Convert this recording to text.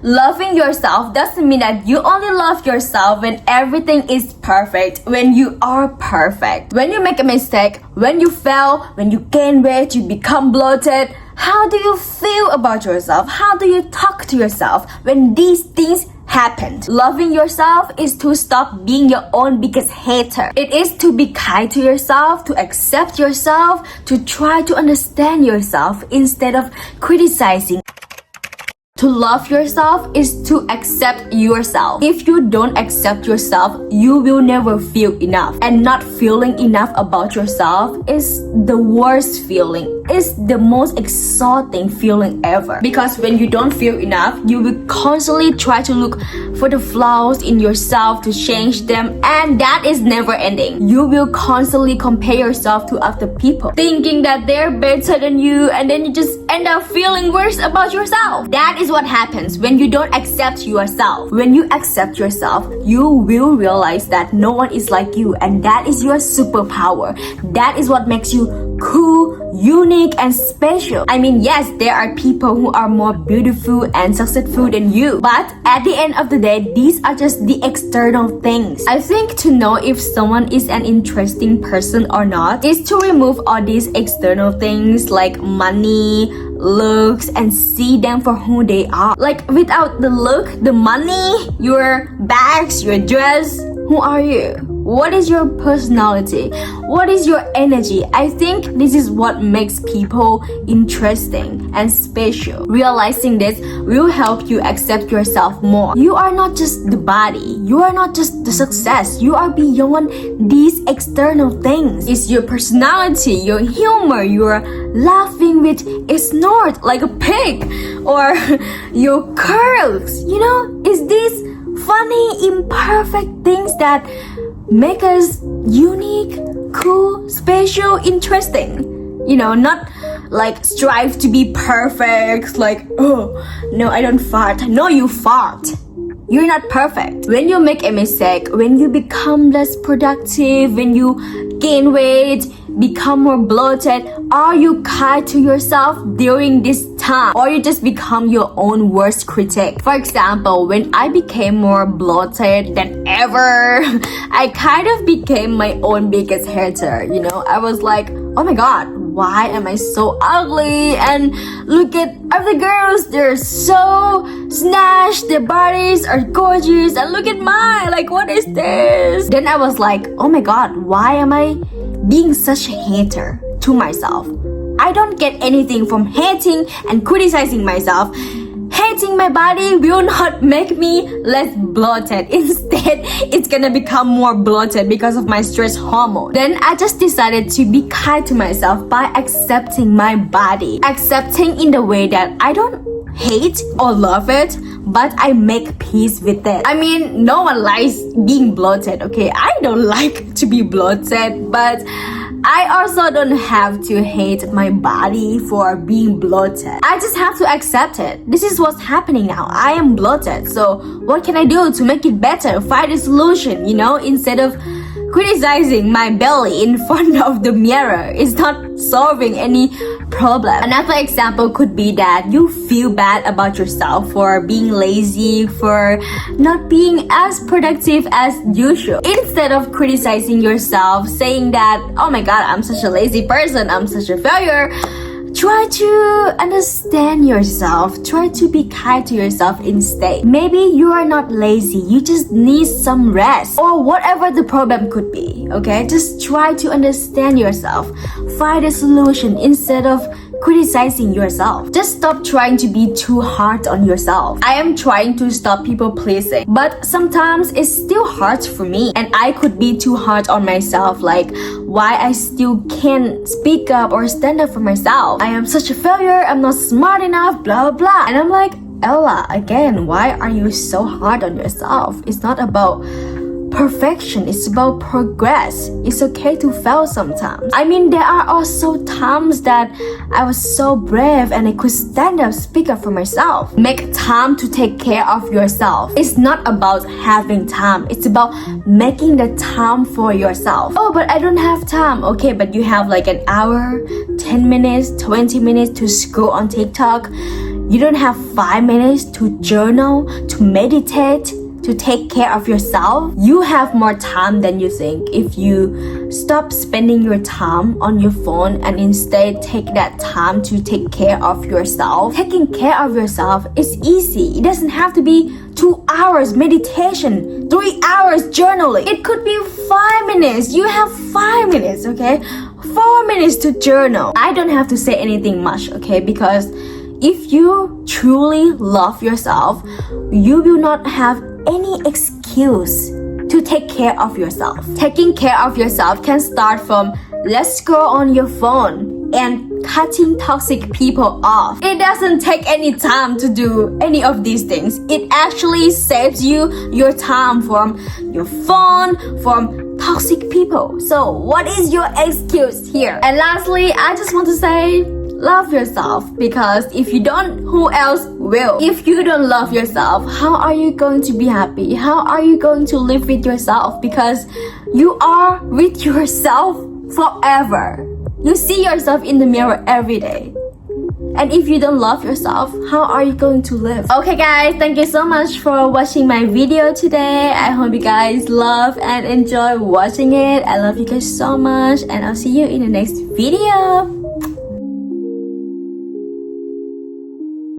Loving yourself doesn't mean that you only love yourself when everything is perfect, when you are perfect. When you make a mistake, when you fail, when you gain weight, you become bloated, how do you feel about yourself? How do you talk to yourself when these things happened? Loving yourself is to stop being your own biggest hater. It is to be kind to yourself, to accept yourself, to try to understand yourself instead of criticizing. To love yourself is to accept yourself. If you don't accept yourself, you will never feel enough. And not feeling enough about yourself is the worst feeling. It's the most exhausting feeling ever. Because when you don't feel enough, you will constantly try to look for the flaws in yourself to change them, and that is never ending. You will constantly compare yourself to other people, thinking that they're better than you, and then you just end up feeling worse about yourself. That is what happens when you don't accept yourself. When you accept yourself, you will realize that no one is like you, and that is your superpower. That is what makes you cool, unique, and special. I mean, yes, there are people who are more beautiful and successful than you, but at the end of the day, these are just the external things. I think to know if someone is an interesting person or not is to remove all these external things like money, looks, and see them for who they are. Like, without the look, the money, your bags, your dress, who are you? What is your personality? What is your energy? I think this is what makes people interesting and special. Realizing this will help you accept yourself more. You are not just the body. You are not just the success. You are beyond these external things. It's your personality, your humor, your laughing with a snort like a pig, or your curls. You know, it's these funny, imperfect things that make us unique, cool, special, interesting. You know, not like strive to be perfect, like, oh, no, I don't fart. No, you fart. You're not perfect. When you make a mistake, when you become less productive, when you gain weight, become more bloated, are you kind to yourself during this time? Or you just become your own worst critic? For example, when I became more bloated than ever, I kind of became my own biggest hater. You know, I was like, oh my god, why am I so ugly? And look at other girls, they're so snatched, their bodies are gorgeous, and look at mine, like, what is this? Then I was like, oh my god, why am I being such a hater to myself? I don't get anything from hating and criticizing myself. Hating my body will not make me less bloated. Instead, it's gonna become more bloated because of my stress hormone. Then I just decided to be kind to myself by accepting my body. Accepting in the way that I don't hate or love it, but I make peace with it. I mean, no one likes being bloated, okay? I don't like to be bloated, but I also don't have to hate my body for being bloated. I just have to accept it. This is what's happening now. I am bloated. So what can I do to make it better? Find a solution, you know, instead of criticizing my belly in front of the mirror. It's not solving any problem. Another example could be that you feel bad about yourself for being lazy, for not being as productive as usual. Instead of criticizing yourself, saying that, oh my god, I'm such a lazy person, I'm such a failure, try to understand yourself. Try to be kind to yourself instead. Maybe you are not lazy. You just need some rest, or whatever the problem could be, okay? Just try to understand yourself. Find a solution instead of criticizing yourself. Just stop trying to be too hard on yourself. I am trying to stop people pleasing, but sometimes it's still hard for me, and I could be too hard on myself, like why I still can't speak up or stand up for myself. I am such a failure, I'm not smart enough, blah blah. And I'm like, Ella, again, why are you so hard on yourself? It's not about perfection, it's about progress. It's okay to fail sometimes. I mean, there are also times that I was so brave and I could stand up, speak up for myself. Make time to take care of yourself. It's not about having time, it's about making the time for yourself. Oh, but I don't have time. Okay, but you have like an hour, 10 minutes, 20 minutes to scroll on TikTok. you don't have 5 minutes to journal, to meditate, to take care of yourself, you have more time than you think if you stop spending your time on your phone and instead take that time to take care of yourself. Taking care of yourself is easy. It doesn't have to be 2 hours meditation, 3 hours journaling. It could be 5 minutes. You have 5 minutes, okay? 4 minutes to journal. I don't have to say anything much, okay? Because if you truly love yourself, you will not have any excuse to take care of yourself. Taking care of yourself can start from let's scroll on your phone and cutting toxic people off. It doesn't take any time to do any of these things. It actually saves you your time from your phone, from toxic people. So what is your excuse here? And lastly, I just want to say, love yourself, because if you don't, who else will? If you don't love yourself, how are you going to be happy? How are you going to live with yourself? Because you are with yourself forever. You see yourself in the mirror every day. And if you don't love yourself, how are you going to live? Okay guys, thank you so much for watching my video today. I hope you guys love and enjoy watching it. I love you guys so much, and I'll see you in the next video.